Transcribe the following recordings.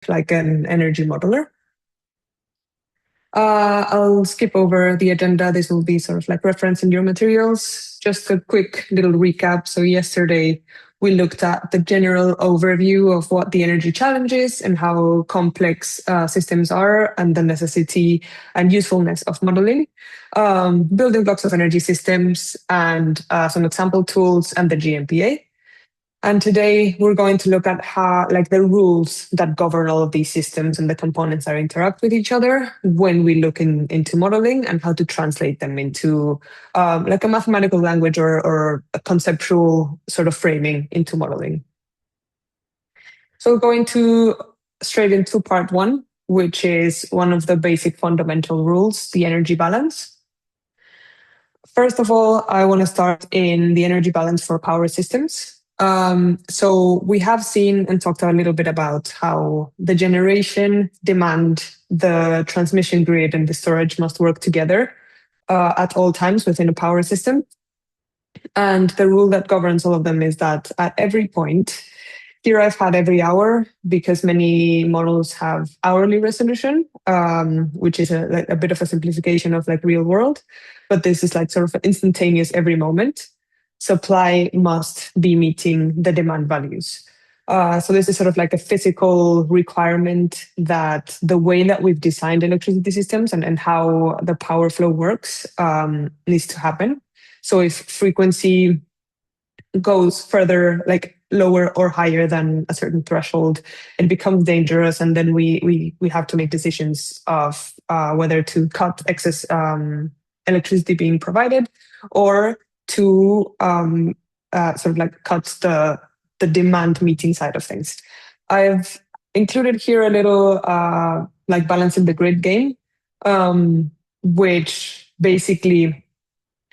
like an energy modeler. I'll skip over the agenda. This will be sort of like reference in your materials. Just a quick little recap. So yesterday we looked at the general overview of what the energy challenge is and how complex systems are, and the necessity and usefulness of modeling, building blocks of energy systems, and some example tools and the GMPA. And today we're going to look at how, like, the rules that govern all of these systems and the components that interact with each other when we look into modeling, and how to translate them into like a mathematical language or a conceptual sort of framing into modeling. So we're going to straight into part one, which is one of the basic fundamental rules, the energy balance. First of all, I want to start in the energy balance for power systems. So we have seen and talked a little bit about how the generation, demand, the transmission grid, and the storage must work together at all times within a power system. And the rule that governs all of them is that at every point, here I've had every hour because many models have hourly resolution, which is a bit of a simplification of like real world, but this is like sort of instantaneous every moment. Supply must be meeting the demand values. So this is sort of like a physical requirement that the way that we've designed electricity systems and how the power flow works needs to happen. So if frequency goes further, like lower or higher than a certain threshold, it becomes dangerous, and then we have to make decisions of whether to cut excess electricity being provided, or to sort of like cut the demand meeting side of things. I've included here a little like balancing the grid game, which basically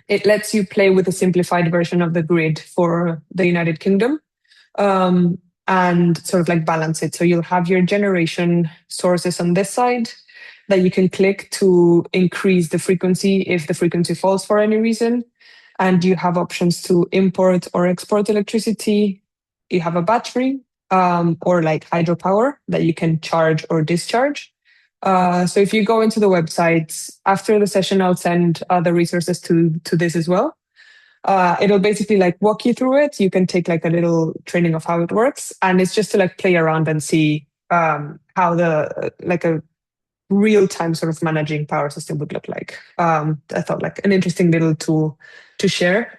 it lets you play with a simplified version of the grid for the United Kingdom, and sort of like balance it. So you'll have your generation sources on this side that you can click to increase the frequency if the frequency falls for any reason. And you have options to import or export electricity. You have a battery or like hydropower that you can charge or discharge. So if you go into the website after the session, I'll send other resources to this as well. It'll basically like walk you through it. You can take like a little training of how it works, and it's just to like play around and see how the like a real-time sort of managing power system would look like. I thought like an interesting little tool to share.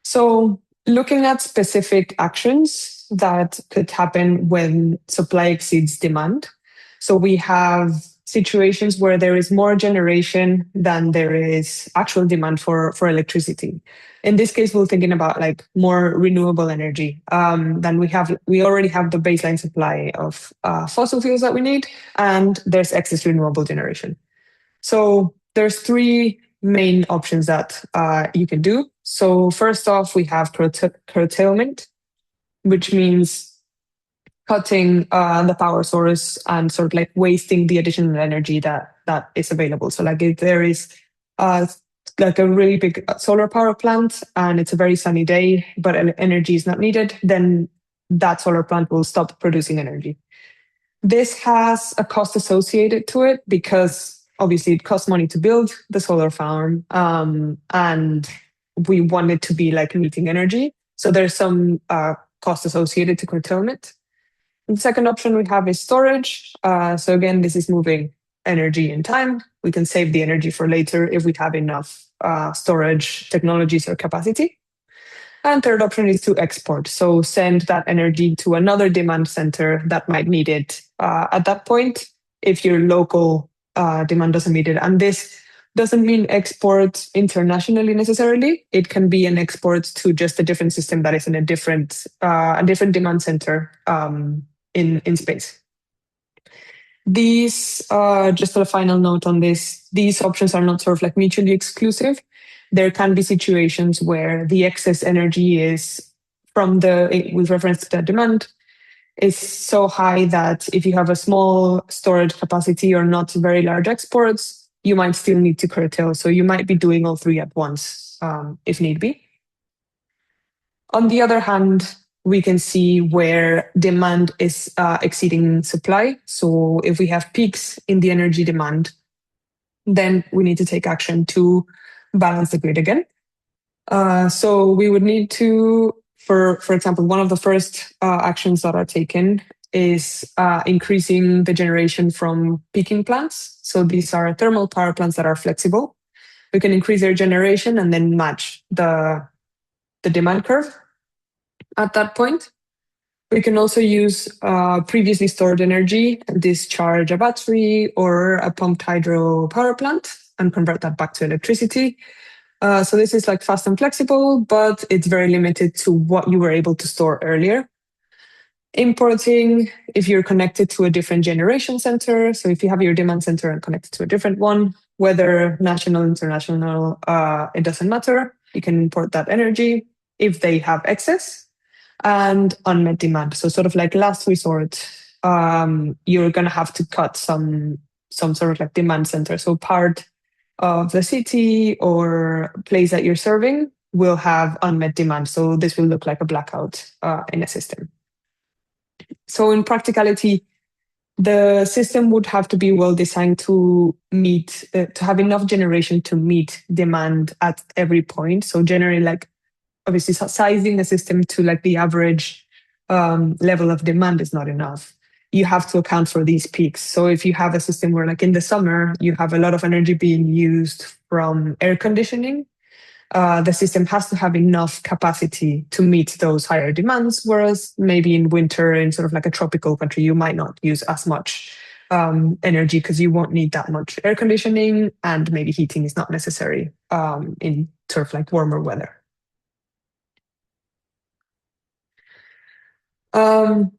So looking at specific actions that could happen when supply exceeds demand. So we have situations where there is more generation than there is actual demand for electricity. In this case, we're thinking about like more renewable energy than we have. We already have the baseline supply of fossil fuels that we need, and there's excess renewable generation. So there's three main options that you can do. So first off, we have curtailment, which means cutting the power source and sort of like wasting the additional energy that is available. So like if there is like a really big solar power plant and it's a very sunny day, but energy is not needed, then that solar plant will stop producing energy. This has a cost associated to it because obviously it costs money to build the solar farm, and we want it to be like emitting energy. So there's some cost associated to curtailment. And the second option we have is storage. So again, this is moving energy in time. We can save the energy for later if we have enough storage technologies or capacity. And third option is to export. So send that energy to another demand center that might need it at that point if your local demand doesn't need it. And this doesn't mean export internationally necessarily. It can be an export to just a different system that is in a different demand center in space. These, just a final note on this, these options are not sort of like mutually exclusive. There can be situations where the excess energy is with reference to the demand, is so high that if you have a small storage capacity or not very large exports, you might still need to curtail. So you might be doing all three at once if need be. On the other hand, we can see where demand is exceeding supply. So if we have peaks in the energy demand, then we need to take action to balance the grid again. So we would need to, for example, one of the first actions that are taken is increasing the generation from peaking plants. So these are thermal power plants that are flexible. We can increase their generation and then match the demand curve at that point. We can also use previously stored energy, discharge a battery or a pumped hydro power plant and convert that back to electricity. So this is like fast and flexible, but it's very limited to what you were able to store earlier. Importing, if you're connected to a different generation center, so if you have your demand center and connected to a different one, whether national, international, it doesn't matter. You can import that energy if they have excess. And unmet demand. So sort of like last resort, you're going to have to cut some sort of like demand center. So part of the city or place that you're serving will have unmet demand. So this will look like a blackout in a system. So in practicality, the system would have to be well designed to meet, to have enough generation to meet demand at every point. So generally, like obviously sizing the system to like the average level of demand is not enough. You have to account for these peaks. So if you have a system where like in the summer, you have a lot of energy being used from air conditioning, the system has to have enough capacity to meet those higher demands. Whereas maybe in winter, in sort of like a tropical country, you might not use as much energy because you won't need that much air conditioning, and maybe heating is not necessary in sort of like warmer weather.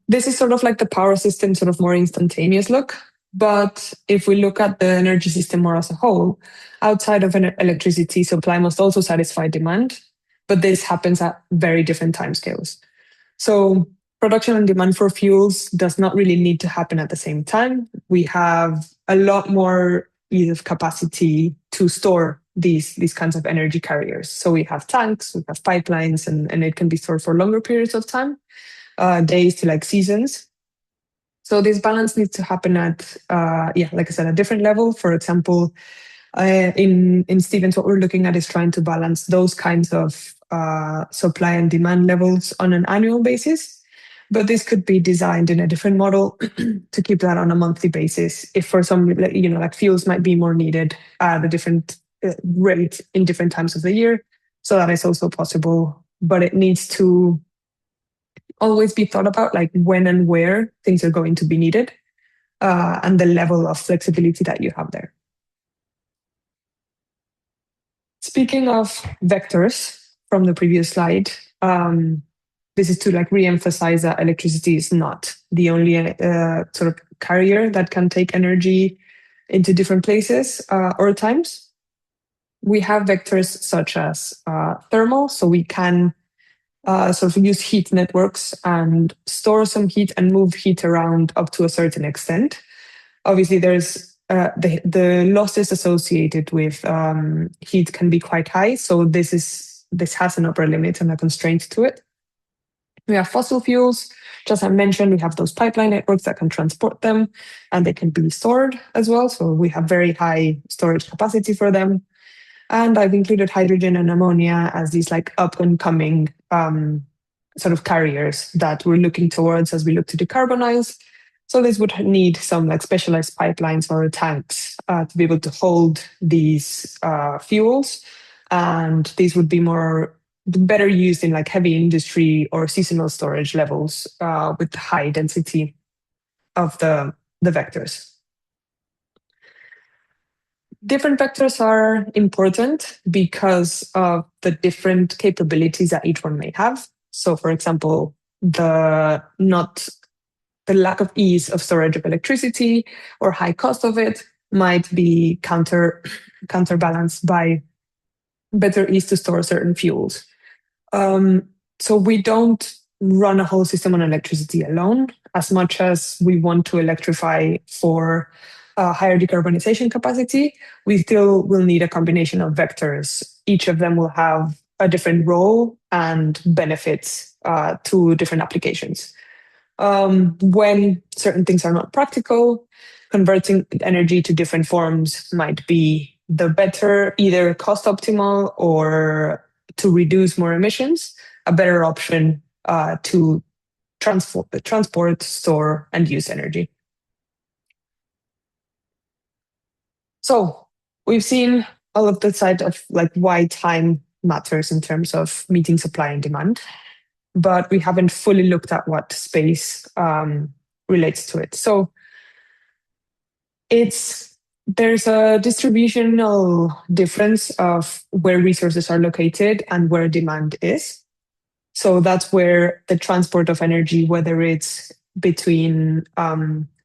This is sort of like the power system, sort of more instantaneous look. But if we look at the energy system more as a whole, outside of electricity, supply must also satisfy demand. But this happens at very different timescales. So production and demand for fuels does not really need to happen at the same time. We have a lot more ease of capacity to store these kinds of energy carriers. So we have tanks, we have pipelines, and it can be stored for longer periods of time. Days to like seasons. So this balance needs to happen at, like I said, a different level. For example, in Stevens, what we're looking at is trying to balance those kinds of supply and demand levels on an annual basis. But this could be designed in a different model to keep that on a monthly basis. If for some, like fuels might be more needed at a different rate in different times of the year. So that is also possible, but it needs to always be thought about, like when and where things are going to be needed, and the level of flexibility that you have there. Speaking of vectors from the previous slide, this is to like re-emphasize that electricity is not the only sort of carrier that can take energy into different places or times. We have vectors such as thermal, so we can sort of use heat networks and store some heat and move heat around up to a certain extent. Obviously, there's the losses associated with heat can be quite high, so this has an upper limit and a constraint to it. We have fossil fuels. Just as I mentioned, we have those pipeline networks that can transport them, and they can be stored as well. So we have very high storage capacity for them. And I've included hydrogen and ammonia as these like up and coming sort of carriers that we're looking towards as we look to decarbonize. So this would need some like specialized pipelines or tanks to be able to hold these fuels. And these would be better used in like heavy industry or seasonal storage levels with high density of the vectors. Different vectors are important because of the different capabilities that each one may have. So for example, the lack of ease of storage of electricity or high cost of it might be counterbalanced by better ease to store certain fuels. So we don't run a whole system on electricity alone, as much as we want to electrify for higher decarbonization capacity. We still will need a combination of vectors. Each of them will have a different role and benefits to different applications. When certain things are not practical, converting energy to different forms might be the better, either cost optimal or to reduce more emissions, a better option to transport, store, and use energy. So we've seen all of the side of like why time matters in terms of meeting supply and demand, but we haven't fully looked at what space relates to it. So there's a distributional difference of where resources are located and where demand is. So that's where the transport of energy, whether it's between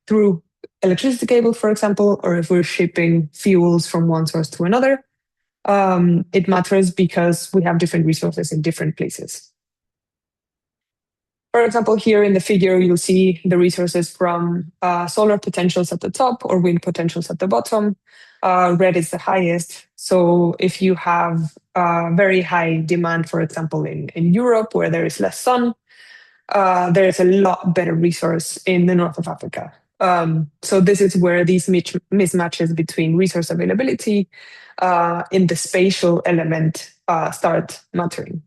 through electricity cable, for example, or if we're shipping fuels from one source to another, it matters because we have different resources in different places. For example, here in the figure, you'll see the resources from solar potentials at the top or wind potentials at the bottom. Red is the highest. So if you have very high demand, for example, in Europe, where there is less sun, there is a lot better resource in the north of Africa. So this is where these mismatches between resource availability in the spatial element start mattering.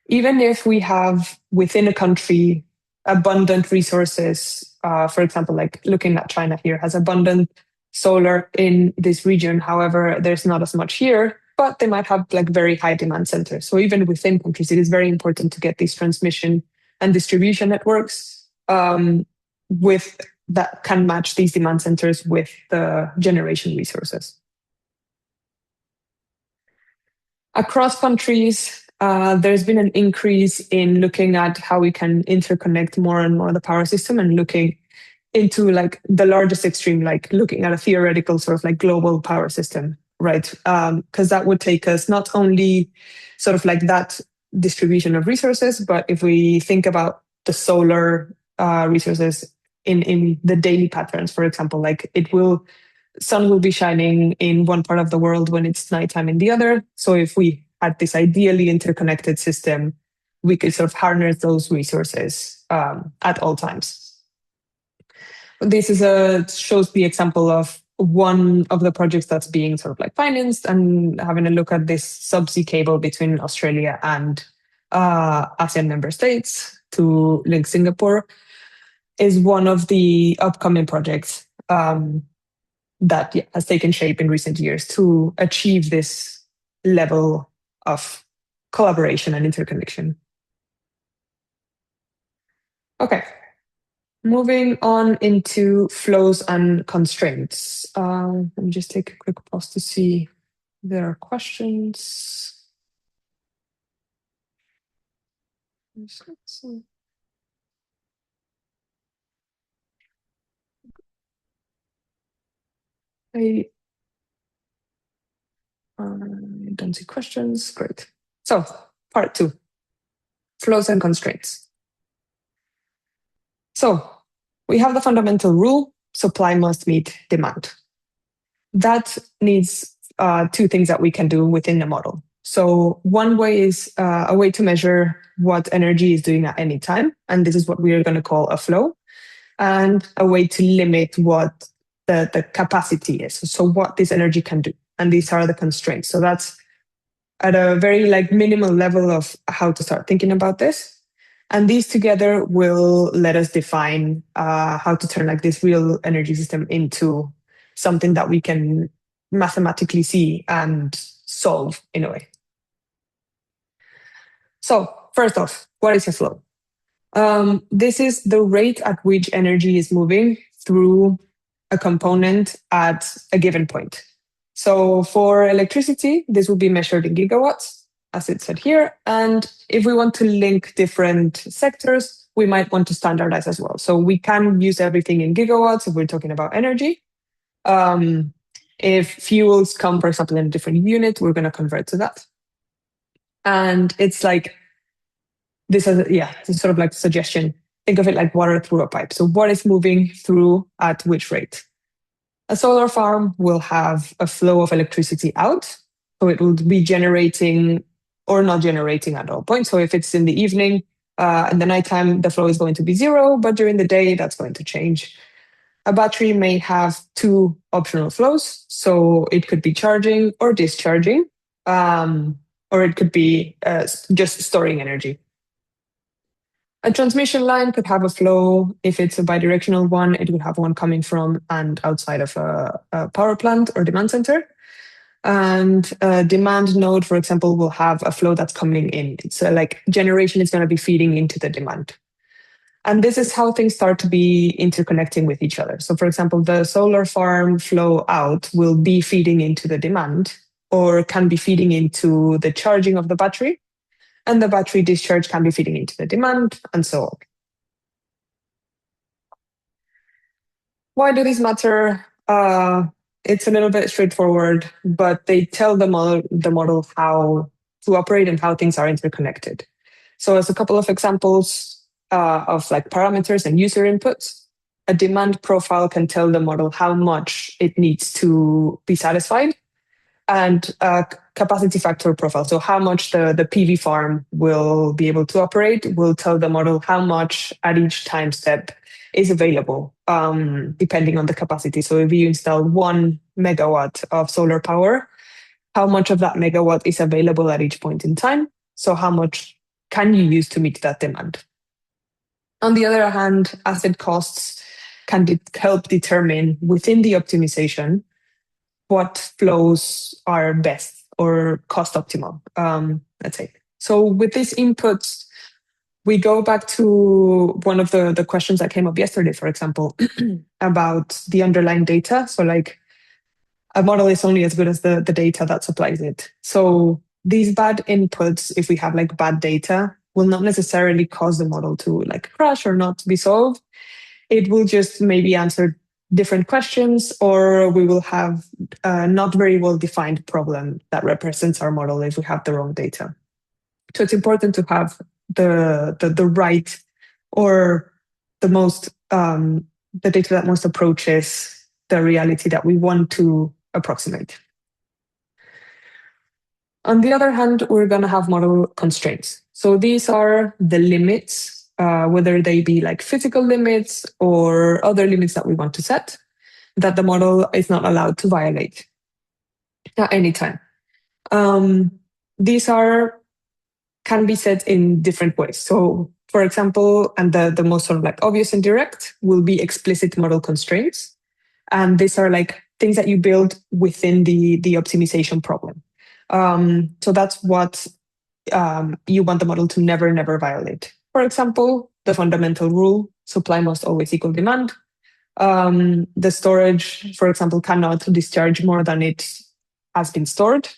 Even if we have within a country abundant resources, for example, like looking at China here, has abundant solar in this region. However, there's not as much here, but they might have like very high demand centers. So even within countries, it is very important to get these transmission and distribution networks with that can match these demand centers with the generation resources. Across countries, there's been an increase in looking at how we can interconnect more and more the power system and looking into like the largest extreme, like looking at a theoretical sort of like global power system, right? Because that would take us not only sort of like that distribution of resources, but if we think about the solar resources in the daily patterns, for example, like sun will be shining in one part of the world when it's nighttime in the other. So if we had this ideally interconnected system, we could sort of harness those resources at all times. This shows the example of one of the projects that's being sort of like financed, and having a look at this subsea cable between Australia and ASEAN member states to link Singapore is one of the upcoming projects that has taken shape in recent years to achieve this level of collaboration and interconnection. Okay, moving on into flows and constraints. Let me just take a quick pause to see if there are questions. I don't see questions. Great. So, part 2, flows and constraints. So, we have the fundamental rule, supply must meet demand. That needs 2 things that we can do within the model. So one way is a way to measure what energy is doing at any time, and this is what we are going to call a flow, and a way to limit what the capacity is, so what this energy can do. And these are the constraints. So that's at a very like minimal level of how to start thinking about this. And these together will let us define how to turn like this real energy system into something that we can mathematically see and solve in a way. So first off, what is a flow? This is the rate at which energy is moving through a component at a given point. So for electricity, this will be measured in gigawatts, as it said here. And if we want to link different sectors, we might want to standardize as well. So we can use everything in gigawatts if we're talking about energy. If fuels come, for example, in a different unit, we're going to convert to that. And it's like, this is, it's sort of like a suggestion. Think of it like water through a pipe. So what is moving through at which rate? A solar farm will have a flow of electricity out. So it will be generating or not generating at all points. So if it's in the evening, in the nighttime, the flow is going to be 0, but during the day, that's going to change. A battery may have 2 optional flows, so it could be charging or discharging, or it could be just storing energy. A transmission line could have a flow. If it's a bidirectional one, it would have one coming from and outside of a power plant or demand center. And a demand node, for example, will have a flow that's coming in. So like generation is going to be feeding into the demand. And this is how things start to be interconnecting with each other. So for example, the solar farm flow out will be feeding into the demand or can be feeding into the charging of the battery. And the battery discharge can be feeding into the demand and so on. Why do these matter? It's a little bit straightforward, but they tell the model how to operate and how things are interconnected. So as a couple of examples of like parameters and user inputs, a demand profile can tell the model how much it needs to be satisfied, and a capacity factor profile, so how much the PV farm will be able to operate, will tell the model how much at each time step is available, depending on the capacity. So if you install 1 megawatt of solar power, how much of that megawatt is available at each point in time? So how much can you use to meet that demand? On the other hand, asset costs can help determine within the optimization what flows are best or cost optimal, let's say. So with these inputs, we go back to one of the questions that came up yesterday, for example, about the underlying data. So like a model is only as good as the data that supplies it. So these bad inputs, if we have like bad data, will not necessarily cause the model to like crash or not be solved. It will just maybe answer different questions, or we will have a not very well defined problem that represents our model if we have the wrong data. So it's important to have the right or the most the data that most approaches the reality that we want to approximate. On the other hand, we're going to have model constraints. So these are the limits, whether they be like physical limits or other limits that we want to set, that the model is not allowed to violate at any time. These can be set in different ways. So for example, and the most sort of like obvious and direct will be explicit model constraints. And these are like things that you build within the optimization problem. So that's what you want the model to never violate. For example, the fundamental rule, supply must always equal demand. The storage, for example, cannot discharge more than it has been stored,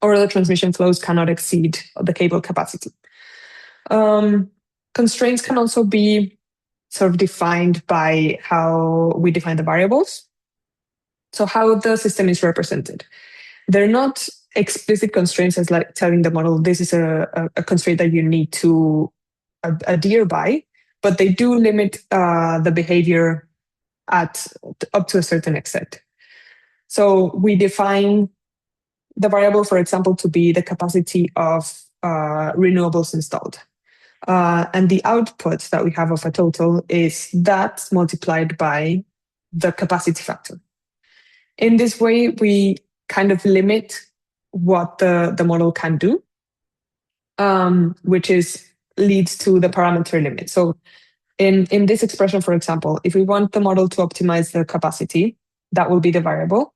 or the transmission flows cannot exceed the cable capacity. Constraints can also be sort of defined by how we define the variables. So how the system is represented. They're not explicit constraints as like telling the model this is a constraint that you need to adhere by, but they do limit the behavior at up to a certain extent. So we define the variable, for example, to be the capacity of renewables installed. And the output that we have of a total is that multiplied by the capacity factor. In this way, we kind of limit what the model can do, which leads to the parameter limit. So in this expression, for example, if we want the model to optimize the capacity, that will be the variable,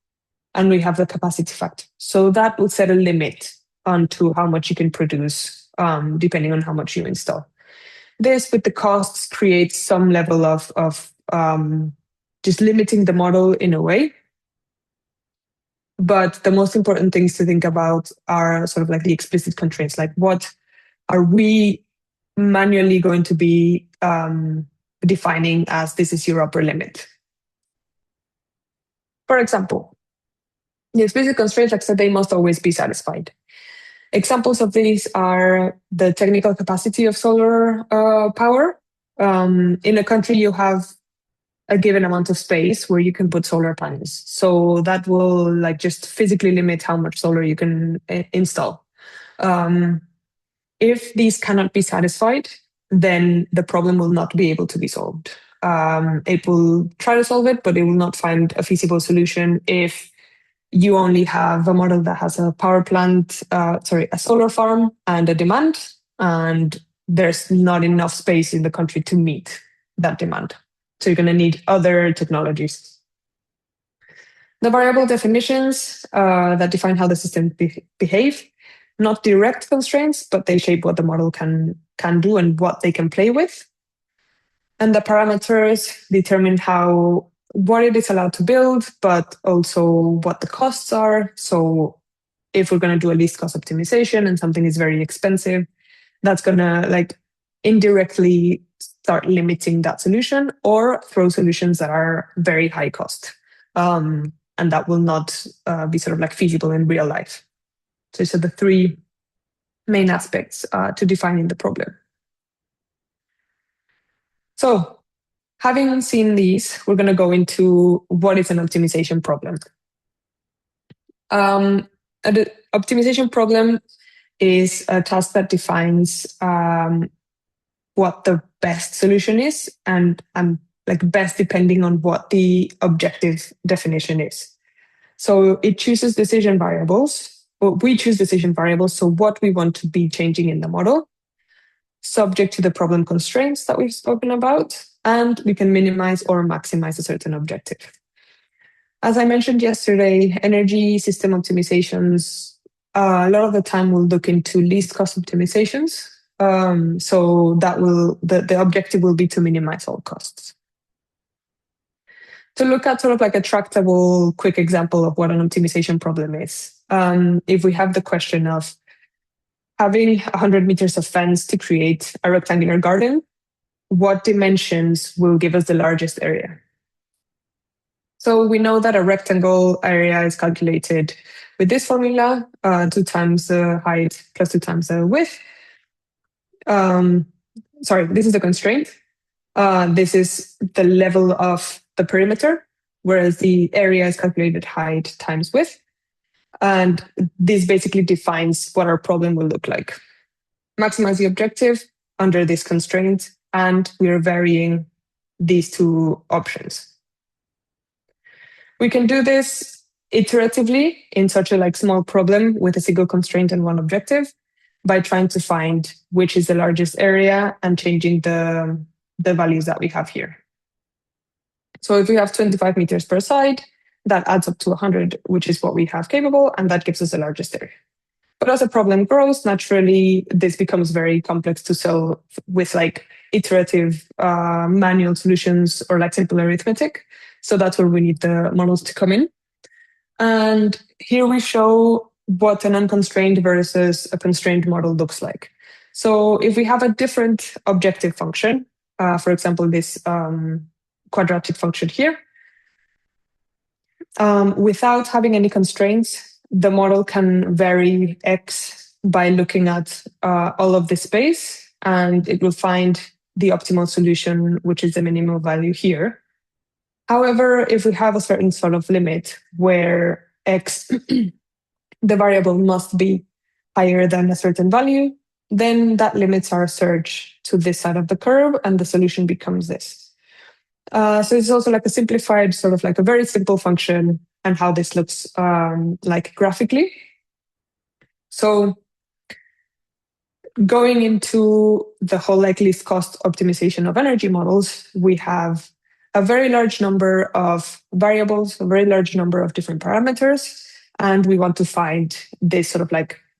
and we have the capacity factor. So that would set a limit onto how much you can produce, depending on how much you install. This, with the costs, creates some level of just limiting the model in a way. But the most important things to think about are sort of like the explicit constraints, like what are we manually going to be defining as this is your upper limit. For example, the explicit constraints, like I said, they must always be satisfied. Examples of these are the technical capacity of solar power. In a country, you have a given amount of space where you can put solar panels. So that will like just physically limit how much solar you can install. If these cannot be satisfied, then the problem will not be able to be solved. It will try to solve it, but it will not find a feasible solution if you only have a model that has a power plant, a solar farm and a demand, and there's not enough space in the country to meet that demand. So you're going to need other technologies. The variable definitions that define how the system behave, not direct constraints, but they shape what the model can do and what they can play with. And the parameters determine what it is allowed to build, but also what the costs are. So if we're going to do a least cost optimization and something is very expensive, that's going to indirectly start limiting that solution or throw solutions that are very high cost. And that will not be feasible in real life. So these are the three main aspects to defining the problem. So having seen these, we're going to go into what is an optimization problem. An optimization problem is a task that defines what the best solution is and best depending on what the objective definition is. So it chooses decision variables, or we choose decision variables, so what we want to be changing in the model, subject to the problem constraints that we've spoken about, and we can minimize or maximize a certain objective. As I mentioned yesterday, energy system optimizations, a lot of the time we'll look into least cost optimizations. So that the objective will be to minimize all costs. To look at a tractable, quick example of what an optimization problem is. If we have the question of having 100 meters of fence to create a rectangular garden, what dimensions will give us the largest area? So we know that a rectangle area is calculated with this formula, 2 times the height plus 2 times the width. This is the constraint. This is the level of the perimeter, whereas the area is calculated height times width. And this basically defines what our problem will look like. Maximize the objective under this constraint, and we are varying these two options. We can do this iteratively in such a small problem with a single constraint and one objective by trying to find which is the largest area and changing the values that we have here. So if we have 25 meters per side, that adds up to 100, which is what we have capable, and that gives us the largest area. But as the problem grows, naturally, this becomes very complex to solve with iterative manual solutions or simple arithmetic. So that's where we need the models to come in. And here we show what an unconstrained versus a constrained model looks like. So if we have a different objective function, for example, this quadratic function here, without having any constraints, the model can vary x by looking at all of the space, and it will find the optimal solution, which is the minimum value here. However, if we have a certain sort of limit where x, the variable must be higher than a certain value, then that limits our search to this side of the curve, and the solution becomes this. So it's also a simplified, a very simple function, and how this looks graphically. So going into the whole least cost optimization of energy models, we have a very large number of variables, a very large number of different parameters, and we want to find this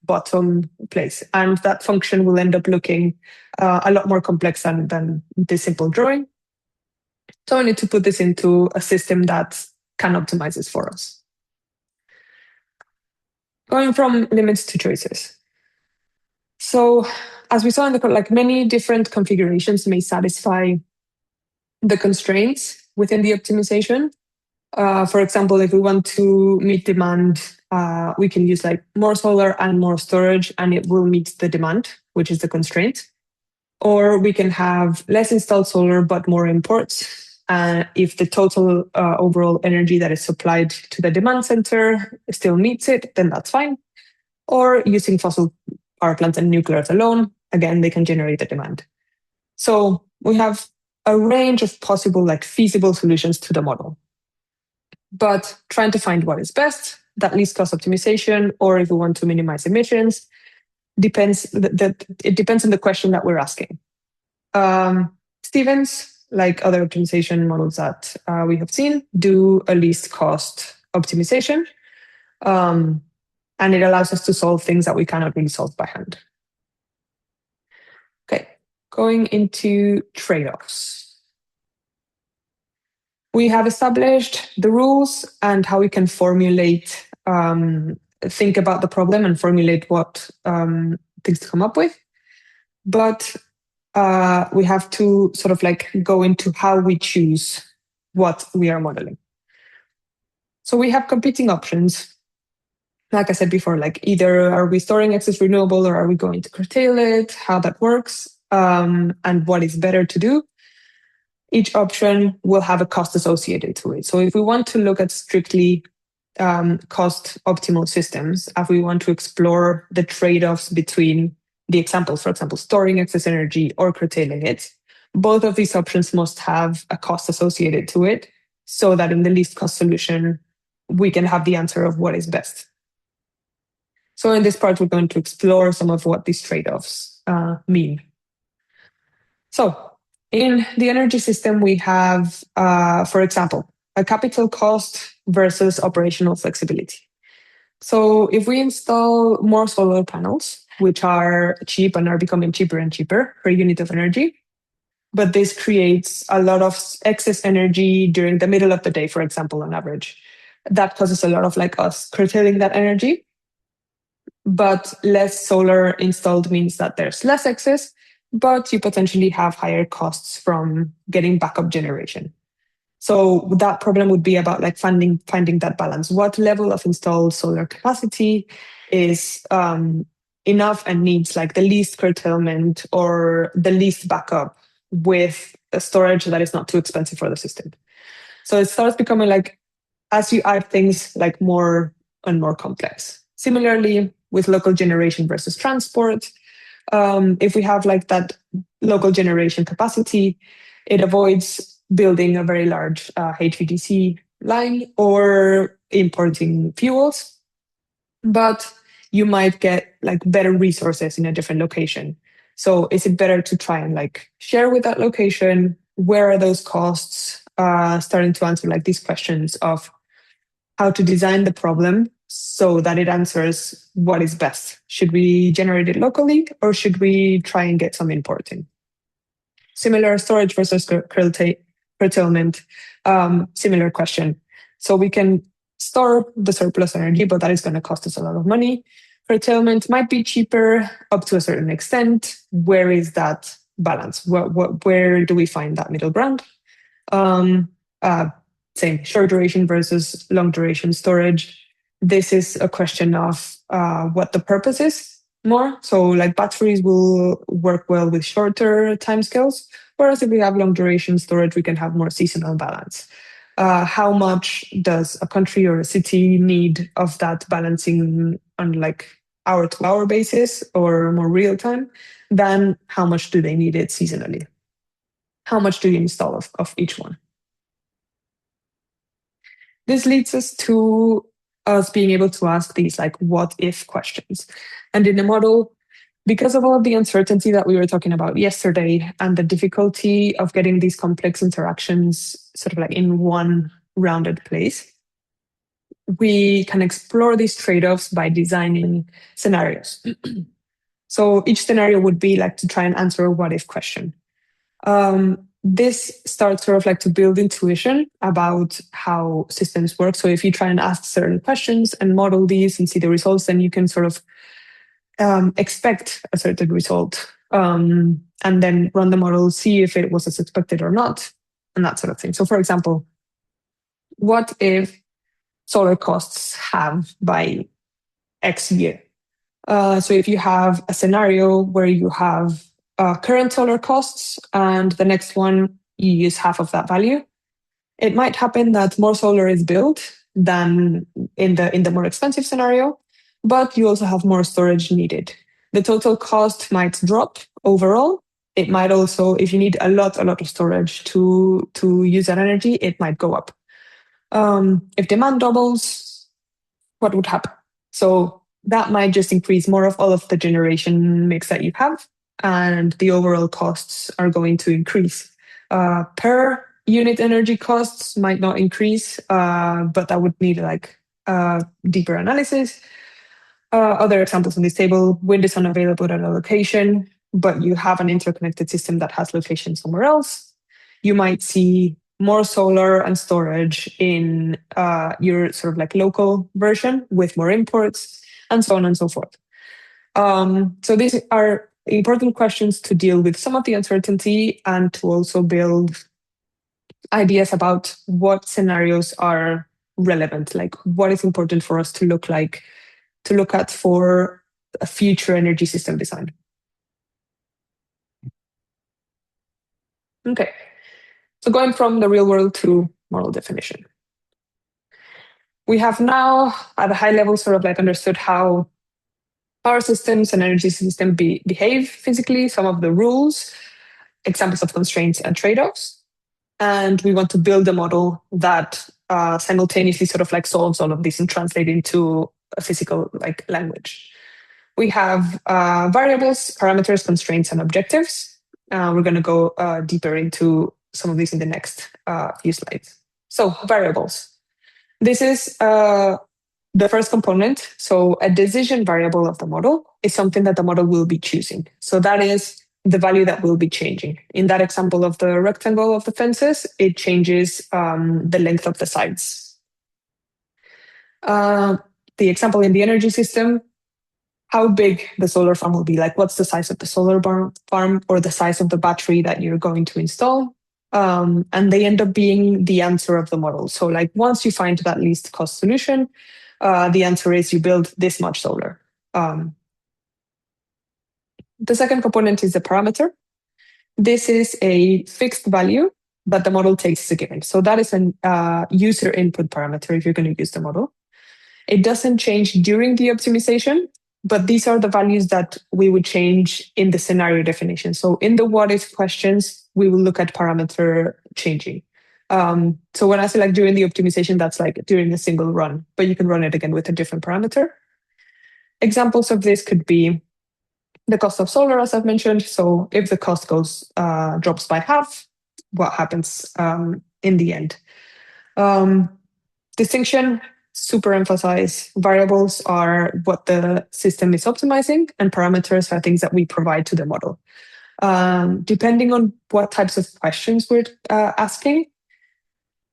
bottom place. And that function will end up looking a lot more complex than this simple drawing. So we need to put this into a system that can optimize this for us. Going from limits to choices. So as we saw in the code, many different configurations may satisfy the constraints within the optimization. For example, if we want to meet demand, we can use more solar and more storage, and it will meet the demand, which is the constraint. Or we can have less installed solar, but more imports. If the total overall energy that is supplied to the demand center still meets it, then that's fine. Or using fossil power plants and nuclear alone, again, they can generate the demand. So we have a range of possible, like feasible solutions to the model. But trying to find what is best, that least cost optimization, or if we want to minimize emissions, it depends on the question that we're asking. Stevens, like other optimization models that we have seen, do a least cost optimization. And it allows us to solve things that we cannot really solve by hand. Okay, going into trade-offs. We have established the rules and how we can formulate, think about the problem and formulate what things to come up with. But we have to sort of like go into how we choose what we are modeling. So we have competing options. Like I said before, like either are we storing excess renewable or are we going to curtail it, how that works, and what is better to do. Each option will have a cost associated to it. So if we want to look at strictly cost optimal systems, if we want to explore the trade-offs between the examples, for example, storing excess energy or curtailing it, both of these options must have a cost associated to it so that in the least cost solution, we can have the answer of what is best. So in this part, we're going to explore some of what these trade-offs mean. So in the energy system, we have, for example, a capital cost versus operational flexibility. So if we install more solar panels, which are cheap and are becoming cheaper and cheaper per unit of energy, but this creates a lot of excess energy during the middle of the day, for example, on average. That causes a lot of like us curtailing that energy. But less solar installed means that there's less excess, but you potentially have higher costs from getting backup generation. So that problem would be about like finding that balance. What level of installed solar capacity is enough and needs like the least curtailment or the least backup with a storage that is not too expensive for the system. So it starts becoming like, as you add things like more and more complex. Similarly, with local generation versus transport, if we have like that local generation capacity, it avoids building a very large HVDC line or importing fuels, but you might get like better resources in a different location. So is it better to try and like share with that location? Where are those costs? Starting to answer like these questions of how to design the problem so that it answers what is best. Should we generate it locally or should we try and get some importing? Similar storage versus curtailment, similar question. So we can store the surplus energy, but that is going to cost us a lot of money. Curtailment might be cheaper up to a certain extent. Where is that balance? Where do we find that middle ground? Same, short duration versus long duration storage. This is a question of what the purpose is more. So like batteries will work well with shorter timescales, whereas if we have long duration storage, we can have more seasonal balance. How much does a country or a city need of that balancing on like hour-to-hour basis or more real time? Then how much do they need it seasonally? How much do you install of each one? This leads us to us being able to ask these like what if questions. And in the model, because of all of the uncertainty that we were talking about yesterday and the difficulty of getting these complex interactions sort of like in one rounded place, we can explore these trade-offs by designing scenarios. So each scenario would be like to try and answer a what if question. This starts sort of like to build intuition about how systems work. So if you try and ask certain questions and model these and see the results, then you can sort of expect a certain result and then run the model, see if it was as expected or not, and that sort of thing. So for example, what if solar costs halve by X year? So if you have a scenario where you have current solar costs and the next one you use half of that value, it might happen that more solar is built than in the more expensive scenario, but you also have more storage needed. The total cost might drop overall. It might also, if you need a lot of storage to use that energy, it might go up. If demand doubles, what would happen? So that might just increase more of all of the generation mix that you have, and the overall costs are going to increase. Per unit energy costs might not increase, but that would need like deeper analysis. Other examples in this table: wind is unavailable at a location, but you have an interconnected system that has location somewhere else. You might see more solar and storage in your sort of like local version with more imports, and so on and so forth. So these are important questions to deal with some of the uncertainty and to also build ideas about what scenarios are relevant, like what is important for us to look at for a future energy system design. Okay, so going from the real world to model definition. We have now at a high level sort of like understood how power systems and energy systems behave physically, some of the rules, examples of constraints and trade-offs. And we want to build a model that simultaneously sort of like solves all of this and translate into a physical like language. We have variables, parameters, constraints, and objectives. We're going to go deeper into some of these in the next few slides. So variables. This is the first component. So a decision variable of the model is something that the model will be choosing. So that is the value that will be changing. In that example of the rectangle of the fences, it changes the length of the sides. The example in the energy system, how big the solar farm will be, like what's the size of the solar farm or the size of the battery that you're going to install. And they end up being the answer of the model. So like once you find that least cost solution, the answer is you build this much solar. The second component is the parameter. This is a fixed value that the model takes as a given. So that is a user input parameter if you're going to use the model. It doesn't change during the optimization, but these are the values that we would change in the scenario definition. So in the what if questions, we will look at parameter changing. So when I say like during the optimization, that's like during a single run, but you can run it again with a different parameter. Examples of this could be the cost of solar, as I've mentioned. So if the cost drops by half, what happens in the end? Distinction, super emphasize, variables are what the system is optimizing, and parameters are things that we provide to the model. Depending on what types of questions we're asking,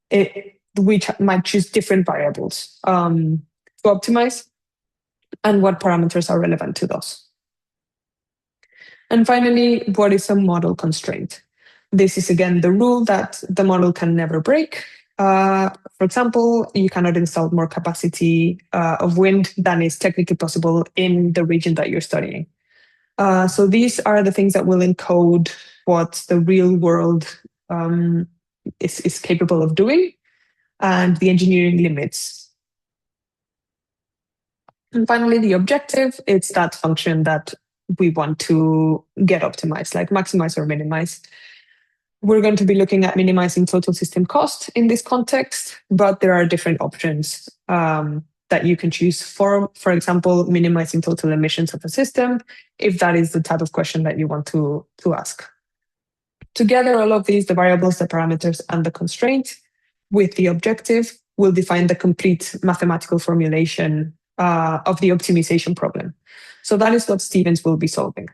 we might choose different variables to optimize and what parameters are relevant to those. And finally, what is a model constraint? This is again the rule that the model can never break. For example, you cannot install more capacity of wind than is technically possible in the region that you're studying. So these are the things that will encode what the real world is capable of doing and the engineering limits. And finally, the objective, it's that function that we want to get optimized, like maximize or minimize. We're going to be looking at minimizing total system cost in this context, but there are different options that you can choose for example, minimizing total emissions of a system, if that is the type of question that you want to ask. Together, all of these, the variables, the parameters, and the constraint with the objective will define the complete mathematical formulation of the optimization problem. So that is what Stevens will be solving.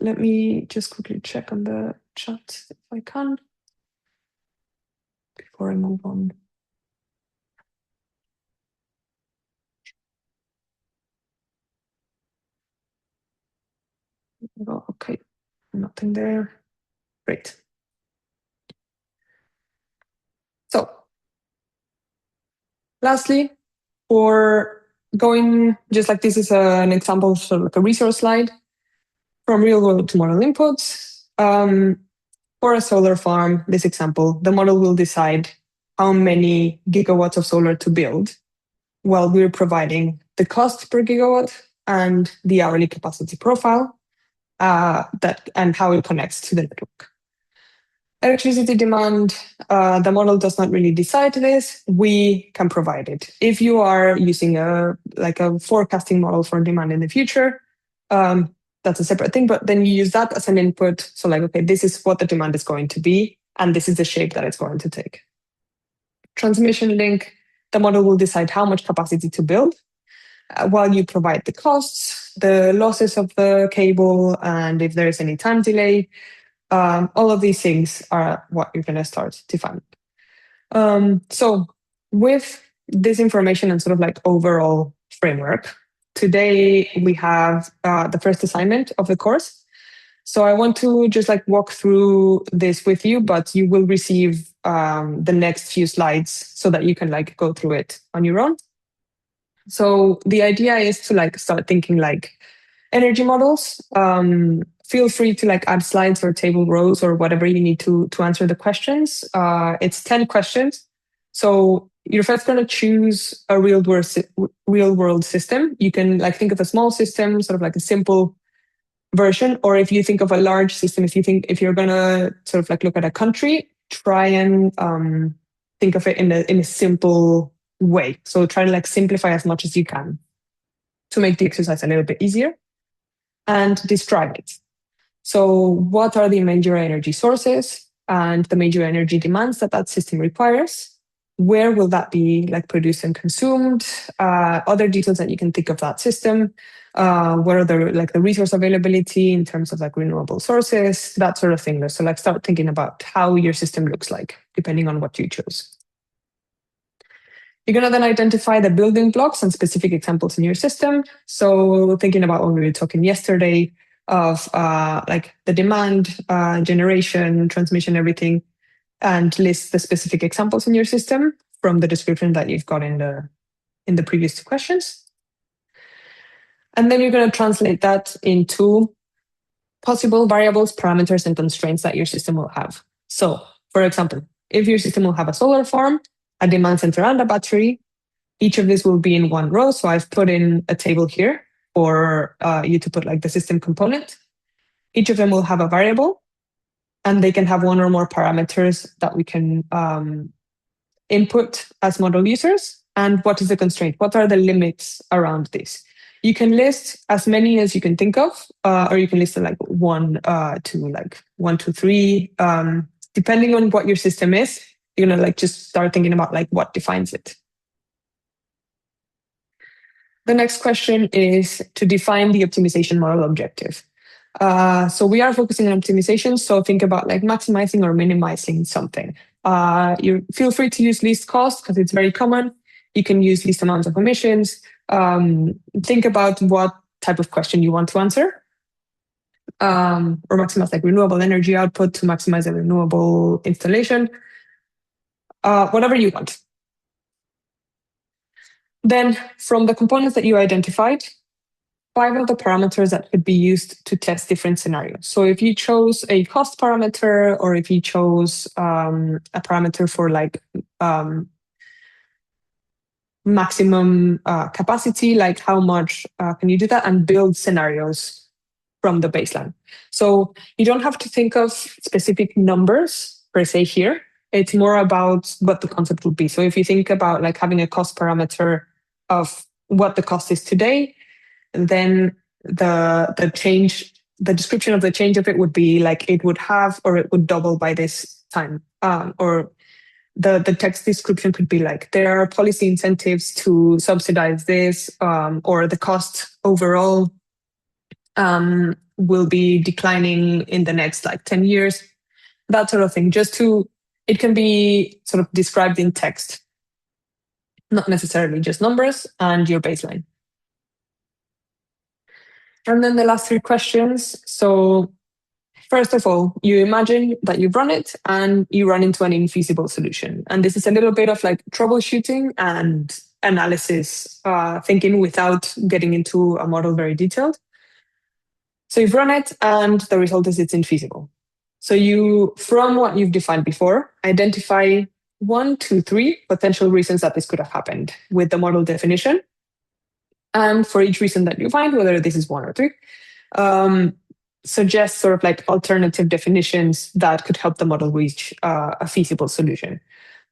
Let me just quickly check on the chat if I can before I move on. Oh, okay, nothing there. Great. So, lastly, for going, just like this is an example of sort of like a resource slide from real world to model inputs. For a solar farm, this example, the model will decide how many gigawatts of solar to build. Well, we're providing the cost per gigawatt and the hourly capacity profile and how it connects to the network. Electricity demand, the model does not really decide this. We can provide it. If you are using a forecasting model for demand in the future, that's a separate thing, but then you use that as an input. So like, okay, this is what the demand is going to be, and this is the shape that it's going to take. Transmission link, the model will decide how much capacity to build while you provide the costs, the losses of the cable, and if there is any time delay. All of these things are what you're going to start to find. So with this information and sort of like overall framework, today we have the first assignment of the course. So I want to just like walk through this with you, but you will receive the next few slides so that you can like go through it on your own. So the idea is to like start thinking like energy models. Feel free to like add slides or table rows or whatever you need to answer the questions. It's 10 questions. So you're first going to choose a real world system. You can like think of a small system, sort of like a simple version, or if you think of a large system, if you're going to sort of like look at a country, try and think of it in a simple way. So try to like simplify as much as you can to make the exercise a little bit easier, and describe it. So what are the major energy sources and the major energy demands that system requires? Where will that be like produced and consumed? Other details that you can think of that system. What are the resource availability in terms of like renewable sources, that sort of thing. So like start thinking about how your system looks like, depending on what you chose. You're going to then identify the building blocks and specific examples in your system. So thinking about what we were talking yesterday of like the demand, generation, transmission, everything, and list the specific examples in your system from the description that you've got in the previous two questions. And then you're going to translate that into possible variables, parameters, and constraints that your system will have. So, for example, if your system will have a solar farm, a demand center, and a battery, each of these will be in one row. So I've put in a table here for you to put like the system component. Each of them will have a variable, and they can have one or more parameters that we can input as model users. And what is the constraint? What are the limits around this? You can list as many as you can think of, or you can list like 1 to 3, depending on what your system is. You're gonna like just start thinking about like what defines it. The next question is to define the optimization model objective. So we are focusing on optimization. So think about like maximizing or minimizing something. You feel free to use least cost because it's very common. You can use least amounts of emissions. Think about what type of question you want to answer. Or maximize like renewable energy output to maximize a renewable installation. Whatever you want. Then from the components that you identified, 5 of the parameters that could be used to test different scenarios. So if you chose a cost parameter, or if you chose a parameter for like maximum capacity, like how much can you do that, and build scenarios from the baseline. So you don't have to think of specific numbers per se here. It's more about what the concept would be. So if you think about like having a cost parameter of what the cost is today, then the description of the change of it would be like it would have, or it would double by this time. Or the text description could be like, there are policy incentives to subsidize this, or the cost overall will be declining in the next like 10 years, that sort of thing. It can be sort of described in text, not necessarily just numbers and your baseline. And then the last 3 questions. So first of all, you imagine that you've run it and you run into an infeasible solution. And this is a little bit of like troubleshooting and analysis, thinking without getting into a model very detailed. So you've run it and the result is it's infeasible. So you, from what you've defined before, identify one, two, three potential reasons that this could have happened with the model definition. And for each reason that you find, whether this is one or three, suggest sort of like alternative definitions that could help the model reach a feasible solution.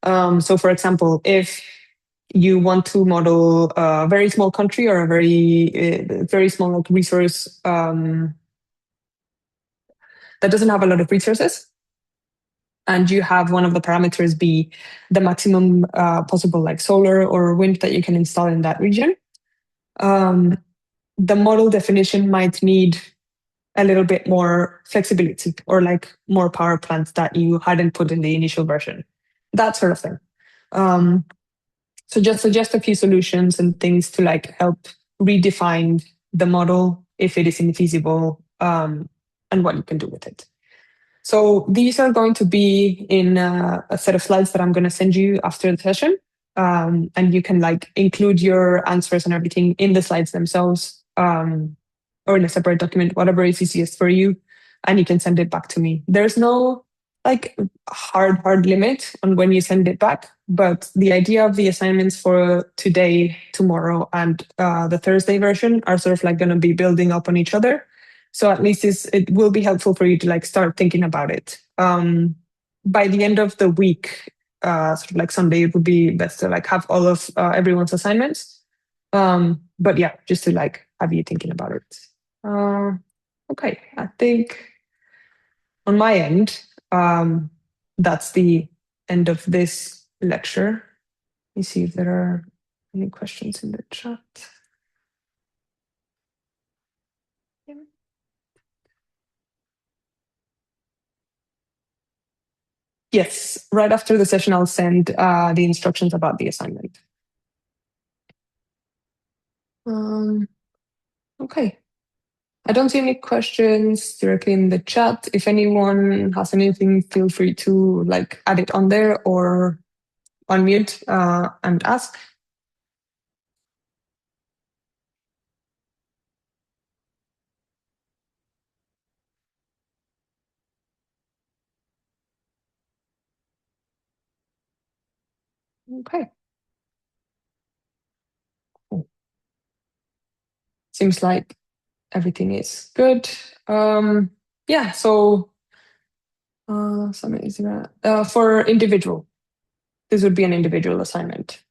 So for example, if you want to model a very small country or a very small like resource that doesn't have a lot of resources, and you have one of the parameters be the maximum possible like solar or wind that you can install in that region, the model definition might need a little bit more flexibility or like more power plants that you hadn't put in the initial version, that sort of thing. So just suggest a few solutions and things to like help redefine the model if it is infeasible, and what you can do with it. So these are going to be in a set of slides that I'm going to send you after the session. And you can like include your answers and everything in the slides themselves, or in a separate document, whatever is easiest for you. And you can send it back to me. There's no like hard limit on when you send it back. But the idea of the assignments for today, tomorrow, and the Thursday version are sort of like going to be building up on each other. So at least it will be helpful for you to like start thinking about it. By the end of the week, sort of like Sunday, it would be best to like have all of everyone's assignments. But yeah, just to like have you thinking about it. Okay, I think on my end, that's the end of this lecture. Let me see if there are any questions in the chat. Yes, right after the session, I'll send the instructions about the assignment. Okay. I don't see any questions directly in the chat. If anyone has anything, feel free to like add it on there or unmute and ask. Okay. Cool. Seems like everything is good. Yeah, so for individual, this would be an individual assignment.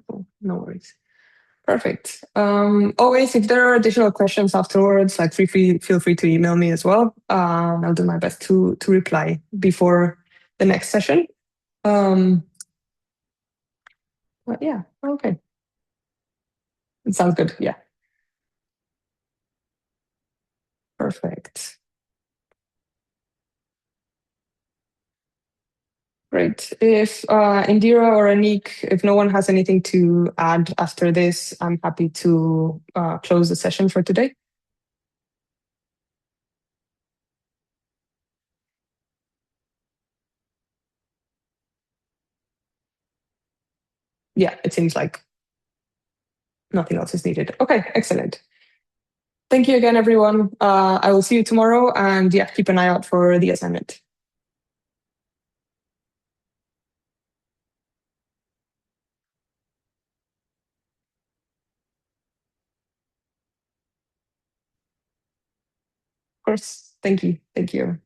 Cool. No worries. Perfect. Always, if there are additional questions afterwards, like feel free to email me as well. I'll do my best to reply before the next session. But yeah, okay. It sounds good. Yeah. Perfect. Great. If Indira or Anik, if no one has anything to add after this, I'm happy to close the session for today. Yeah, it seems like nothing else is needed. Okay, excellent. Thank you again, everyone. I will see you tomorrow, and yeah, keep an eye out for the assignment. Of course. Thank you. Thank you.